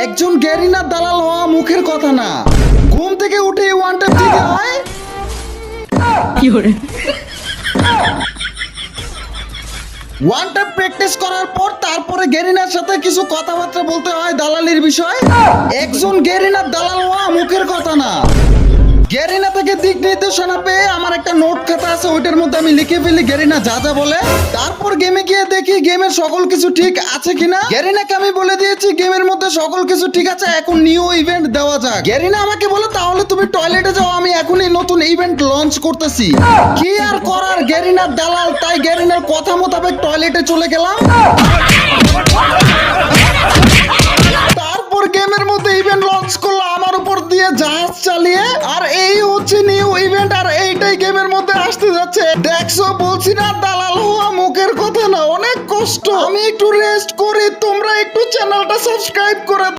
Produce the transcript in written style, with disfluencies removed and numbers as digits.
একজন গ্যারিনার দালাল হওয়া মুখের কথা না, ঘুম থেকে উঠে ওয়ান ট্যাপ দিতে হয়। ওয়ান ট্যাপ প্র্যাকটিস করার পর তারপরে গ্যারিনার সাথে কিছু কথাবার্তা বলতে হয় দালালির বিষয়। একজন গ্যারিনার দালাল হওয়া মুখের কথা না। গ্যারিনা থেকে দিক নির্দেশনা পেয়ে আমার একটা নোট খাতা আছে, ওইটার মধ্যে আমি লিখে ফেলি গ্যারিনা যা যা বলে। তারপর গেমে গিয়ে দেখি গেমের সকল কিছু ঠিক আছে কিনা। গ্যারিনাকে আমি বলে দিয়েছি গেমের মধ্যে সকল কিছু ঠিক আছে, এখন নিউ ইভেন্ট দেওয়া যাক। গ্যারিনা আমাকে বলে তাহলে তুমি টয়লেটে যাও, আমি এখনই নতুন ইভেন্ট লঞ্চ করতেছি। কি আর করার, গ্যারিনার দালাল, তাই গ্যারিনার কথা মোতাবেক টয়লেটে চলে গেলাম। তারপর গেমের মধ্যে ইভেন্ট লঞ্চ করলো আমার উপর দিয়ে জাহাজ চালিয়ে। আর এই হচ্ছে নিউ ইভেন্ট, আর এইটাই গেমের মধ্যে আসতে যাচ্ছে। দেখছো, বলছি না দালাল হওয়া মুখের কথা না, অনেক কষ্ট। আমি একটু রেস্ট করি, তোমরা একটু চ্যানেলটা সাবস্ক্রাইব করে